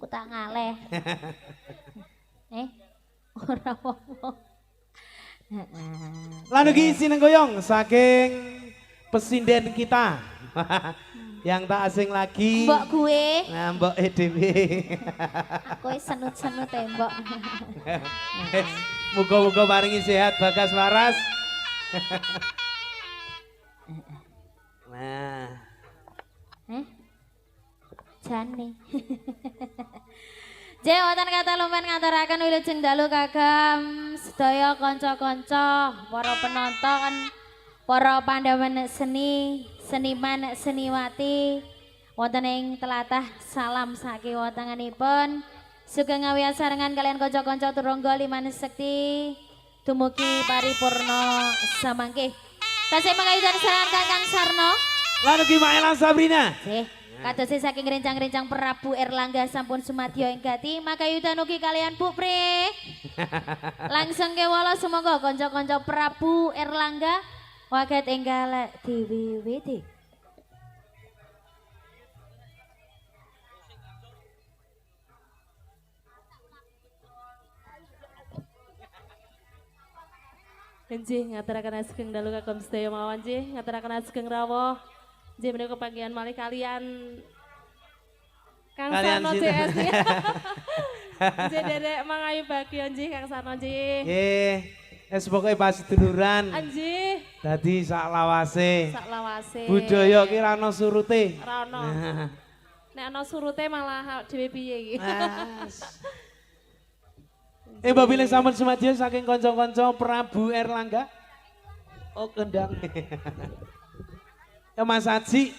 Aku tak ngaleh. Ora apa-apa. Lalu iki sinenggoyong saking pesinden kita. Yang tak asing lagi. Mbok gue. Nah, Mbok EDW. Aku senut-senut tembok. Muga-muga paringi sehat Bagas waras. Nah. Jane. Wonten kata lumen ngaturaken wilujeng dalu kagem sedaya kanca-kanca, para penonton, para pandhawan seni, seniman, seniwati wonten ing telatah salam saking wontenipun. Sugeng ngawiyasarengan kalian kanca-kanca turangga liman sekti dumugi paripurna samangke. Tasih mangkayudan saran Kakang Sarno. Lalu gimana Sabrina? Kados saking rencang-rencang Prabu Erlangga sampun sumadya ing gati, makayudan ugi kalian Bu Pri. Langsung kewala semoga kanca-kanca Prabu Erlangga waget enggal diwiwiti. Nggih ngaturaken sugeng dalu kagem sedaya mawon nggih, ngaturaken sugeng rawuh. Nggih menika kebagian malih kalian Kang Sarno CS. Nggih derek mangayu bagya nggih Kang Sarno nggih. Nggih, wis pokoke pas seduluran. Nggih. Dadi sak lawase. Sak lawase. Budaya ki ra ono surute. Ra ono. Nek ana surute malah dhewe piye iki. Mbak Bilih sampun sumadya saking kanca-kanca Prabu Erlangga. Oh kendang. Ya Mas Haji.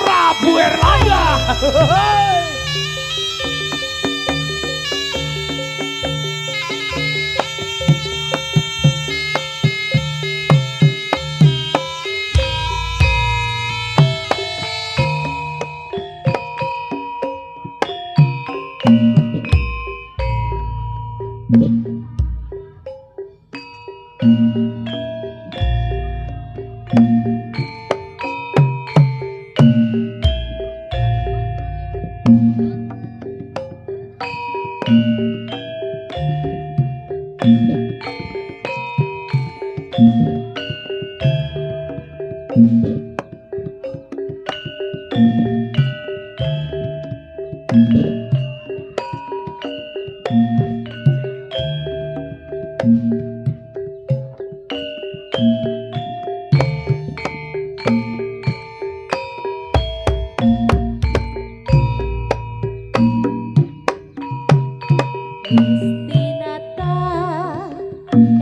Prabu Erlangga.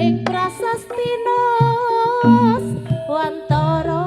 Ing prasastina wantara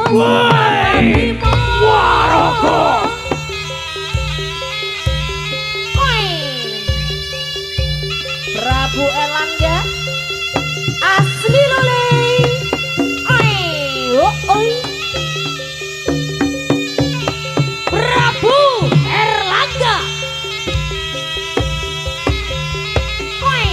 Woi, Warogo. Prabu Erlangga asli lole. Oi. Prabu Erlangga. Oi.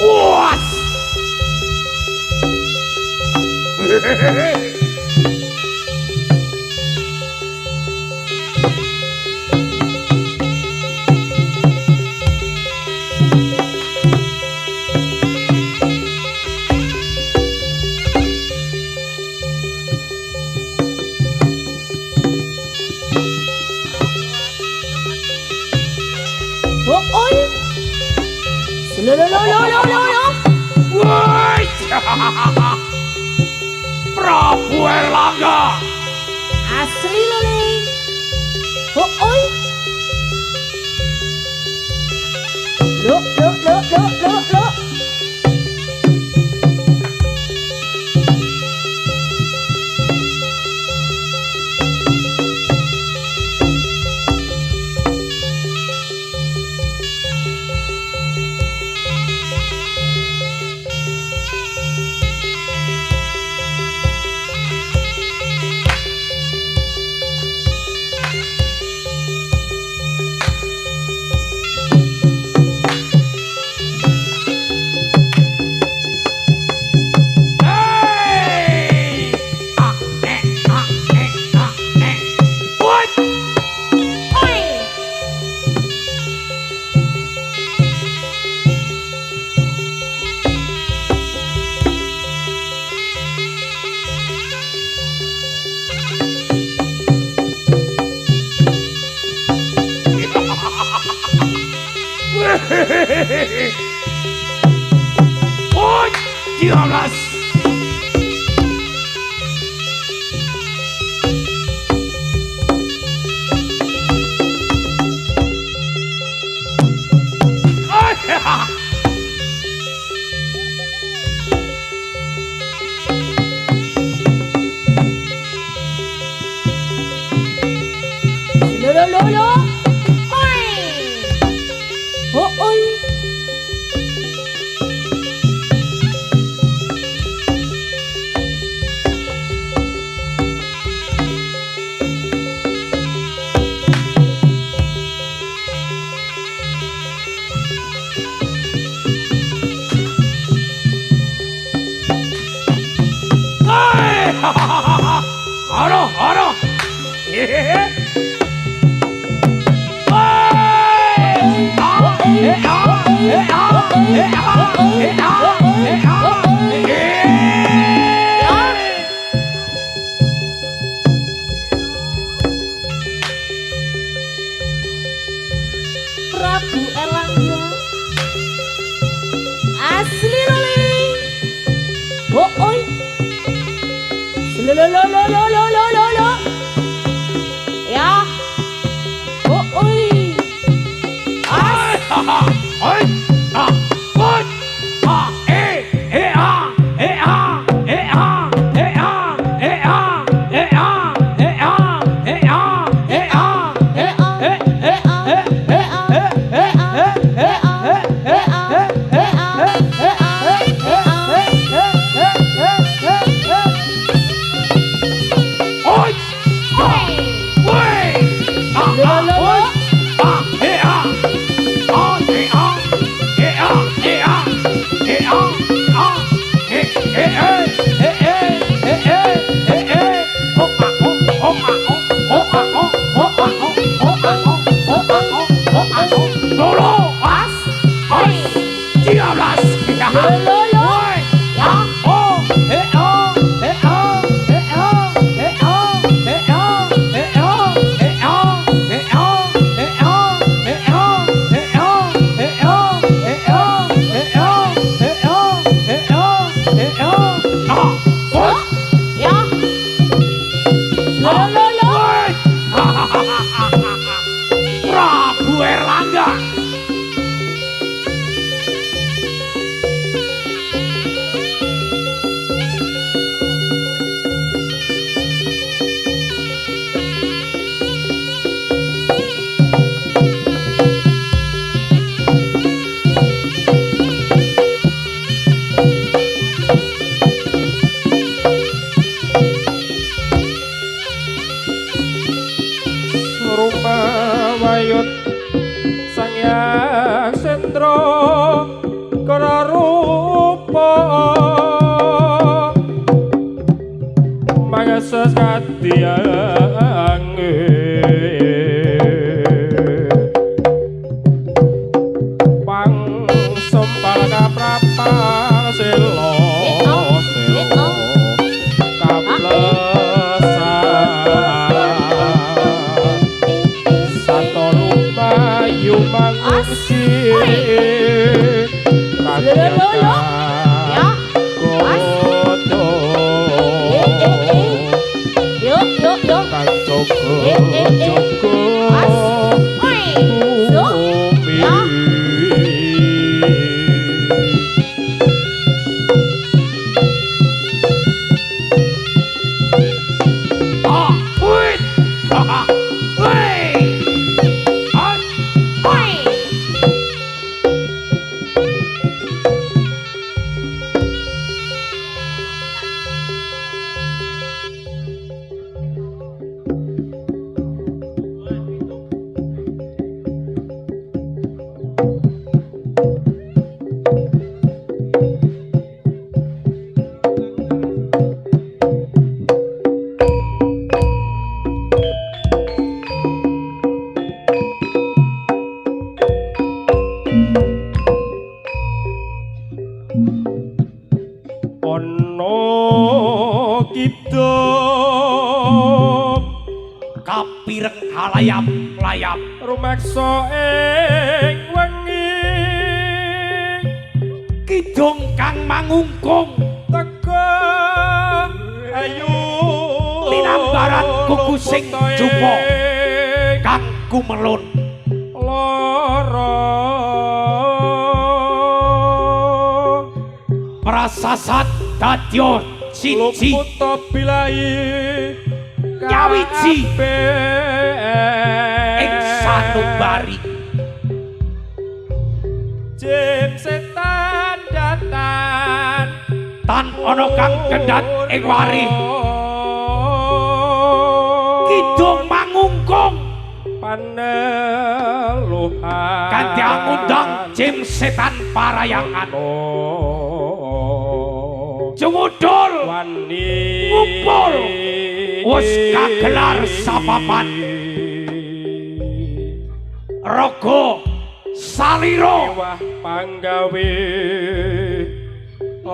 Was. Oi. Lo. Woi. Prabu Erlangga. Asli lole. Oi. Lo. Hey! What? Oh, 13. Lo. Oi. 알아. 예. Prabu Erlangga asli lole. Oi. Lo. Ya. Oi. Oi! ono kidung kapireng halayap-layap rumeksa ing wengi kidung kang mangungkung teka ayu linambaran kuku sing jupo kang kumelun lara prasasat dadya siji luput bilai nyawiji ing sanubari jim setan datan tan ana kang kendhat ing wari kidung mangungkung paneluhan kanthi ngundang jim setan parayangan jumudul wani ngumpul wis kagelar sapapan raga salira wah panggawe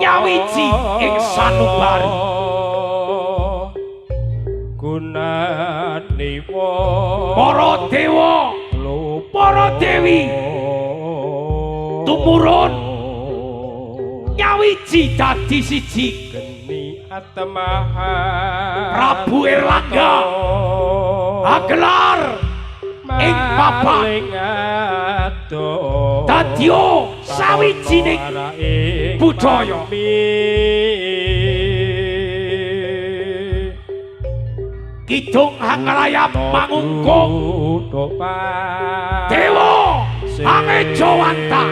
nyawiji ing sanubari gunane para dewa para dewi tumurun nyawiji dadi siji geni atmaha Prabu Erlangga agelar ing papan dadya sawijining budaya kidung hanglayap mangungkung dewa angejawanta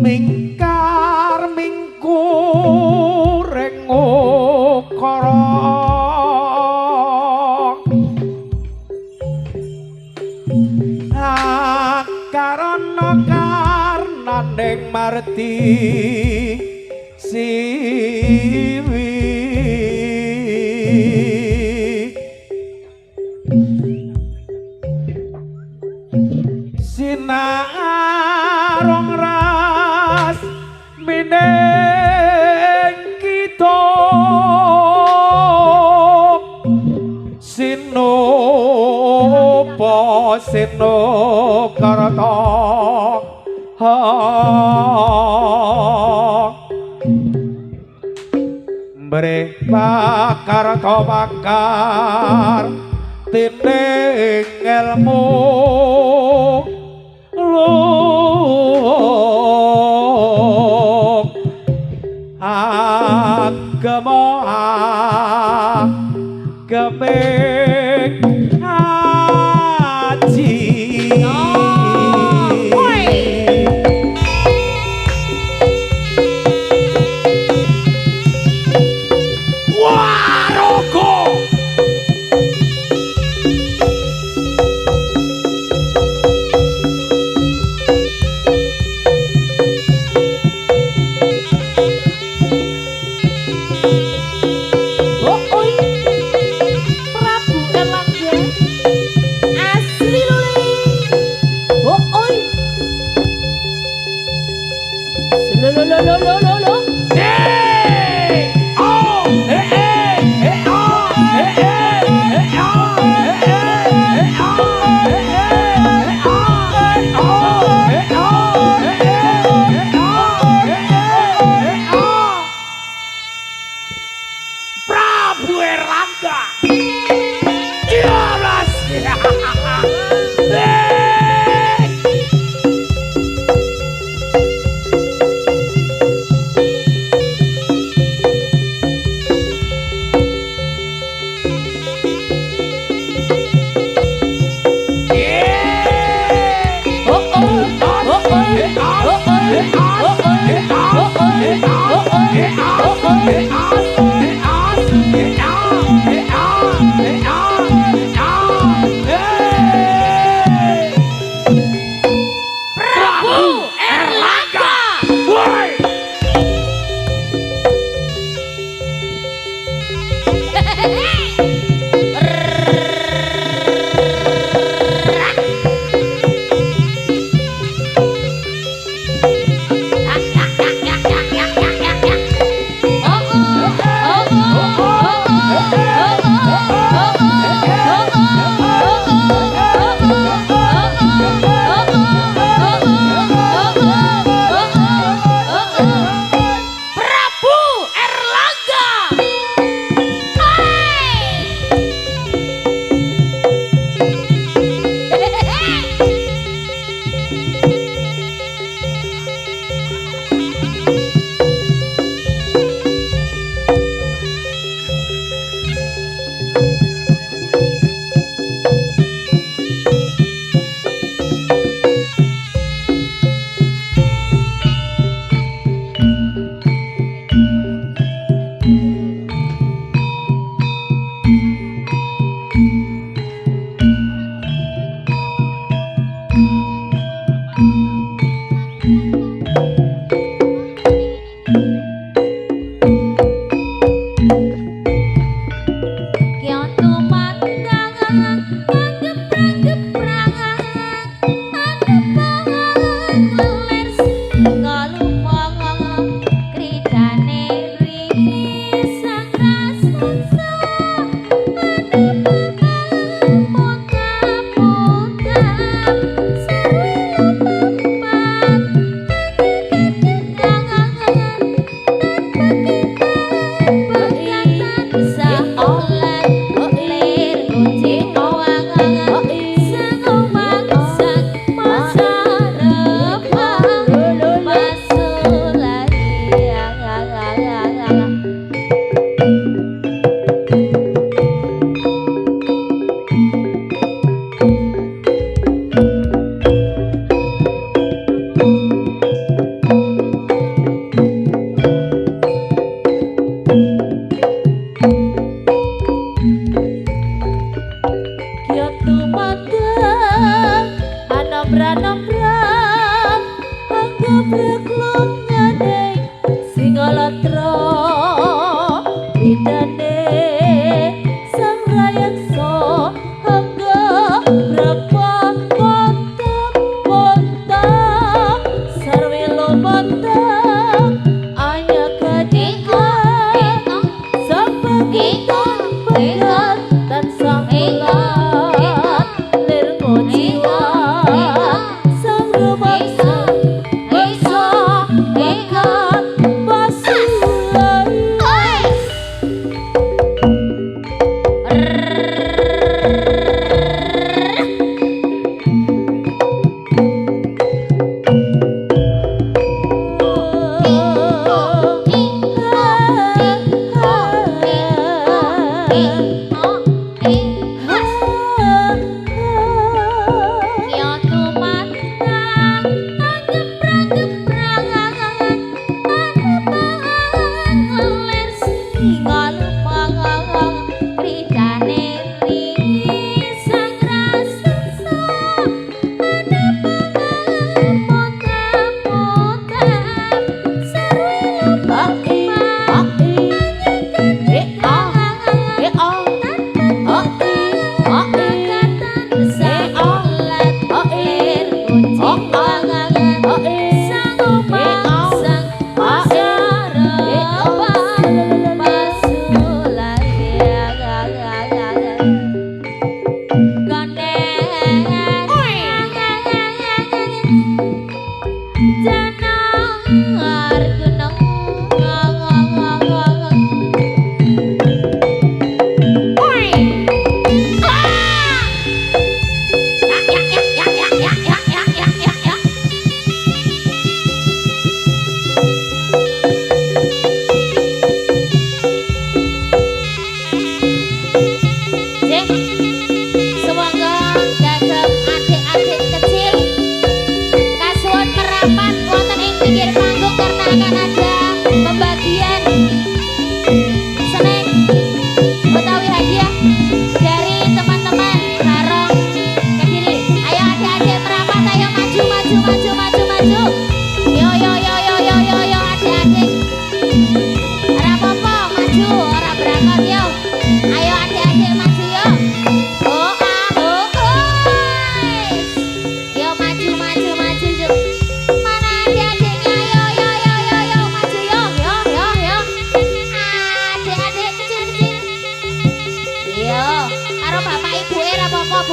mingkar mingkureng ukara karana karnaning marti siwi Sinarong ras mineng kita sinopo sinokarta Brek bakar to bakar tining ilmu luk agama gemeng haji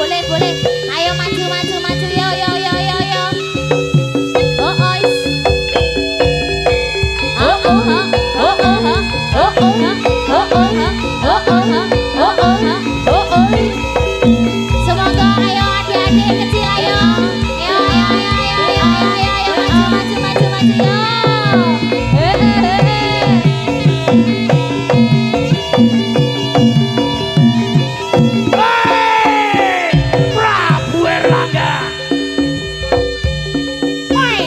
boleh boleh. Ayo maju maju maju yo yo yo yo yo. Oh oh. Oh oh ha. Oh oh ha. Oh oh ha. Oh oh ha. Oh oh ha. Oh oh ha. Oh oh. Semoga ayo adik-adik kecil ayo. Ayo ayo ayo ayo ayo ayo ayo maju maju maju maju yo. Prabu Erlangga. Woi.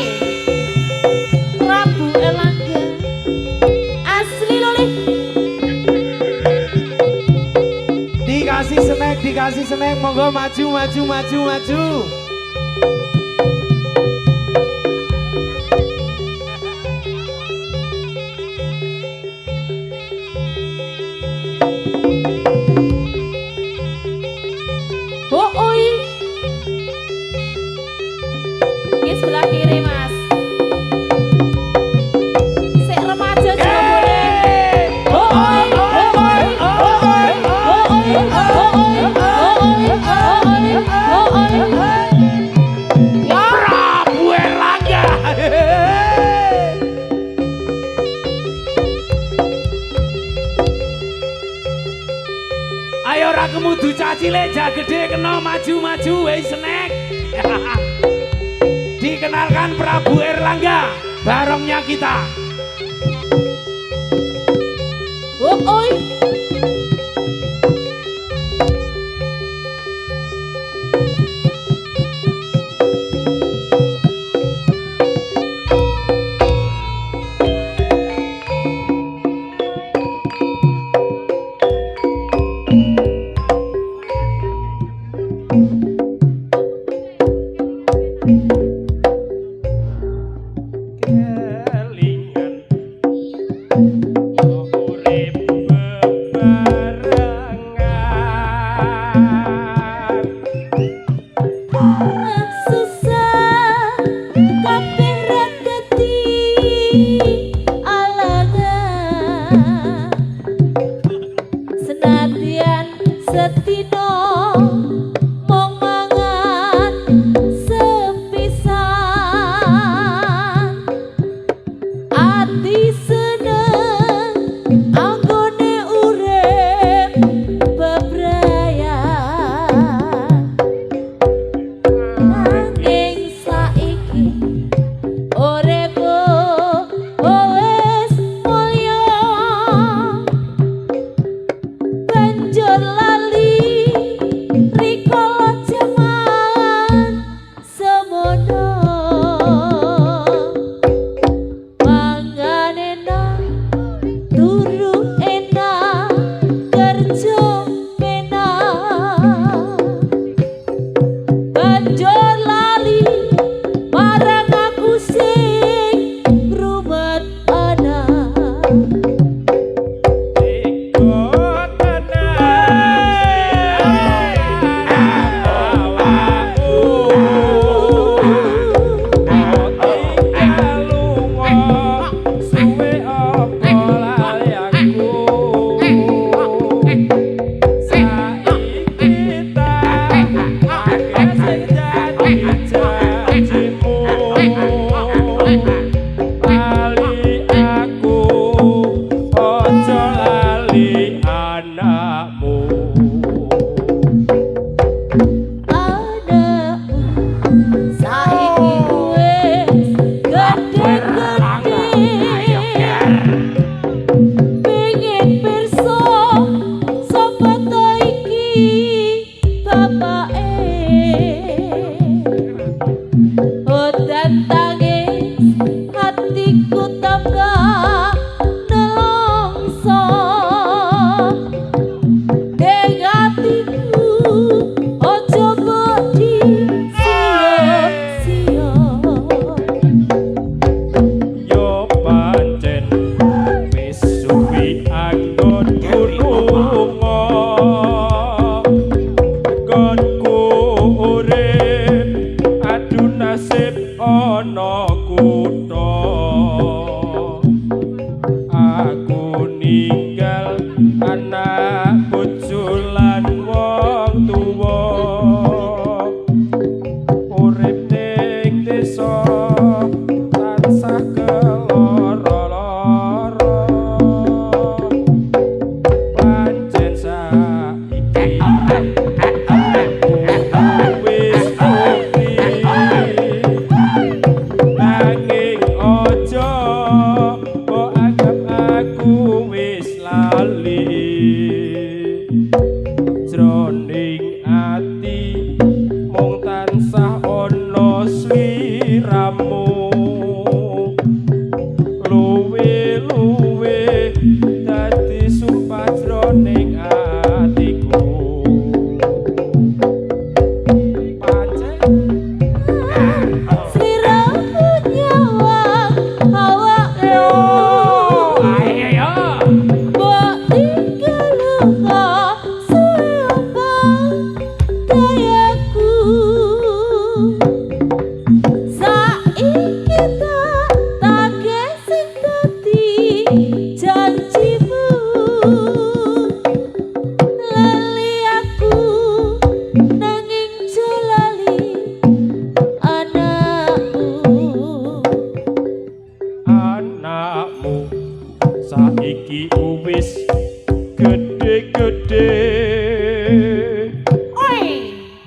Prabu Erlangga. Asli lho nih. Dikasih snack, monggo maju maju maju maju. Oh oi. Ini sebelah kiri mas. Sek remaja juga boleh. Oh oi. Oh oi. Oh oi. Oh oi. Oh oi. Oh oi. Oh oi. Oh oi. Prabu Erlangga. Ayo ora kemudu cacile jah gede kena maju-maju wei snack. Dikenalkan Prabu Erlangga, barongnya kita. Oh oi. kelingan urip bebarengan Susah kabeh redeti alangan senadyan setino mong mangan sepisan ati seneng anggone urip bebrayan nanging saiki uripku wis mulya banjur lali rikala jaman semono mangan enak turu enak kerja penak banjur lali marang aku sing rumet anak ikut tenang awakku tinggal lunga suwe apa lali aku saiki tak akeh sing jadi janjimu lali aku ojo lali anakmu anakmu saiki wis gede-gede pengen pirsa sapa ta iki bapake udan tangis hatiku tambah nelongso ning atiku ojo bodi sia-sia yo pancen wis suwi anggonku lunga anggonku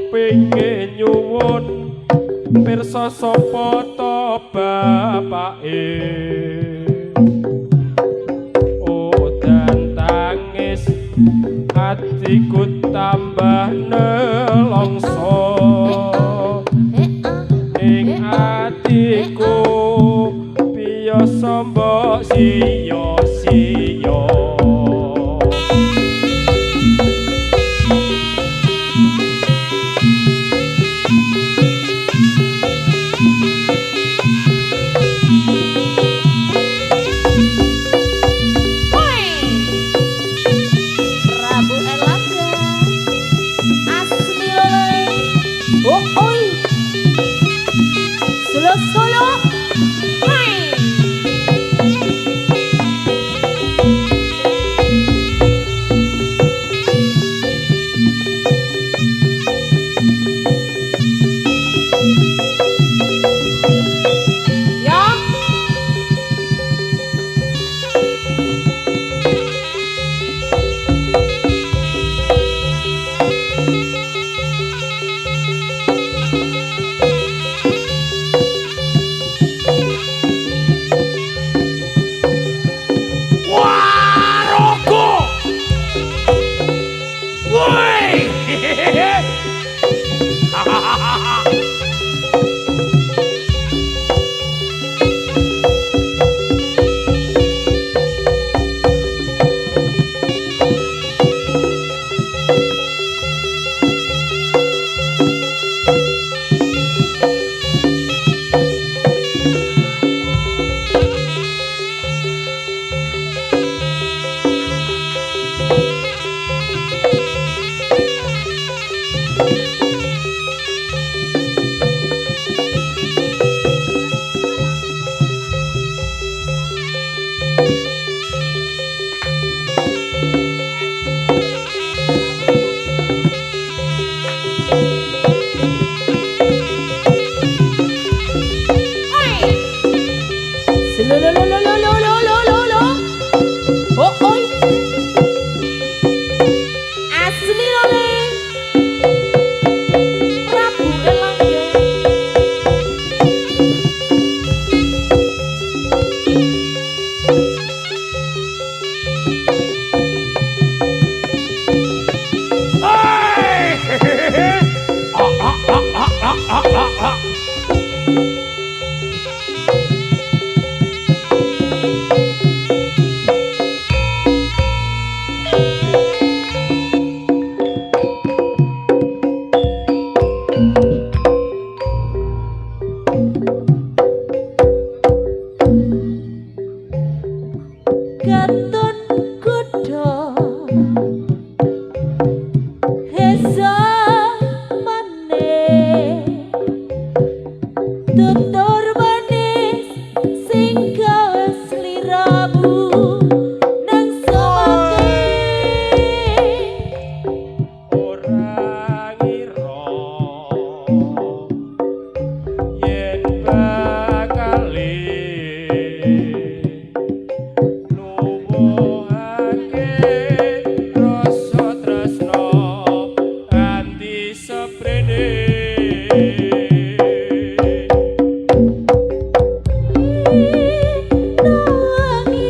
kepingin nyuwun pirsa sapa to bapake udan tangis atiku tambah nelongso ing atiku biasa mbok siyo-siyo Prabu Erlangga asli lele oh oi solo solo hai ya Warogo woi Lo. Oh oi. Asli lole. Prabu Erlangga. Gaton kuda hesa maneh tutur manis sing gawe sliramu nang samake ora ngira yen bakale nuwuhake rasa tresno nganti seprene nawangi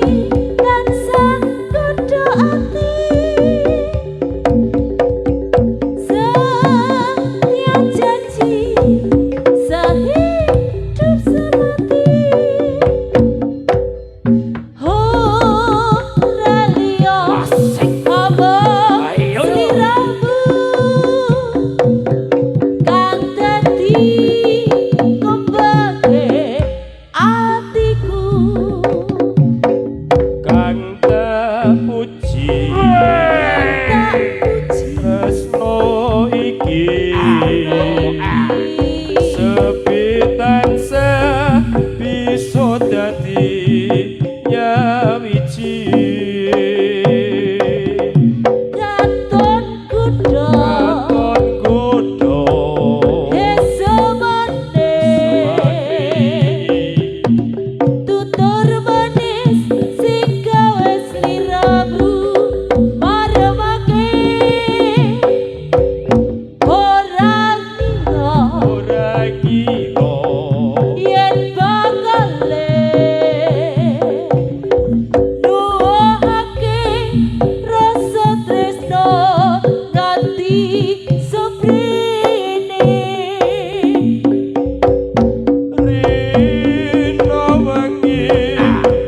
tansah kudu ati setia janji sehidup semati Ralia Asik. abang Ayo. sliramu Rino wengi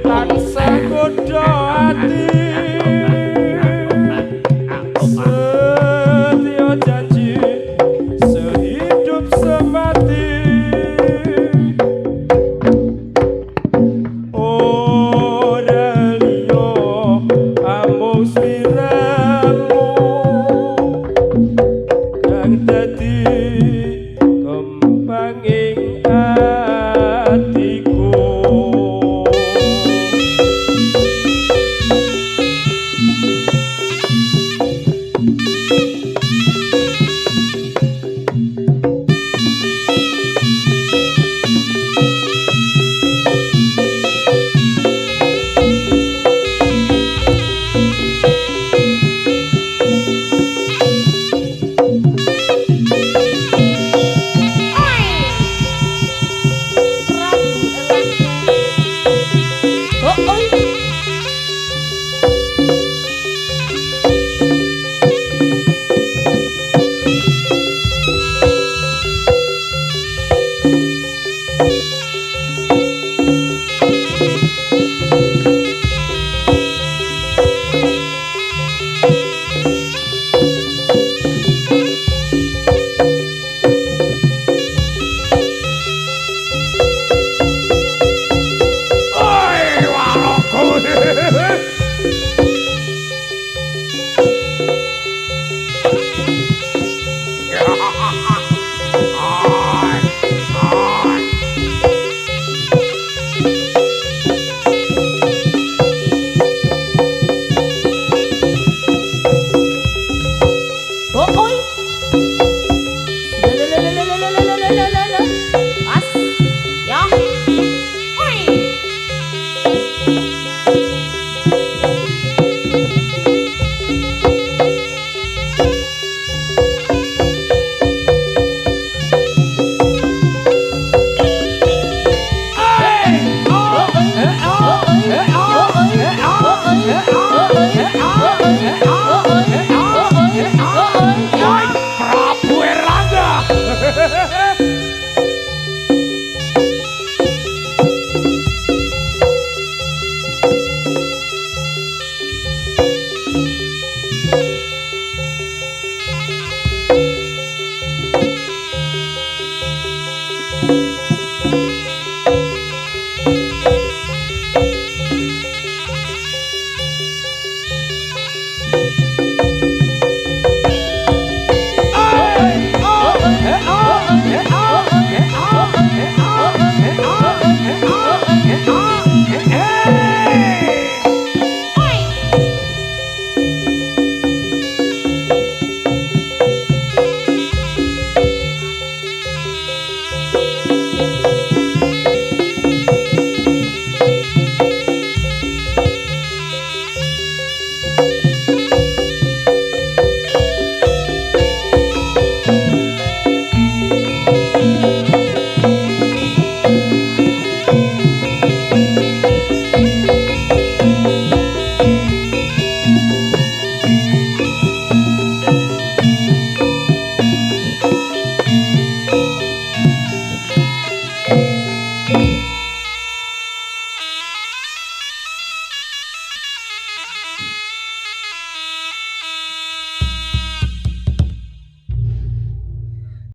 tansah godha ati setya janji sehidup semati ora liya amung sliramu kang dadi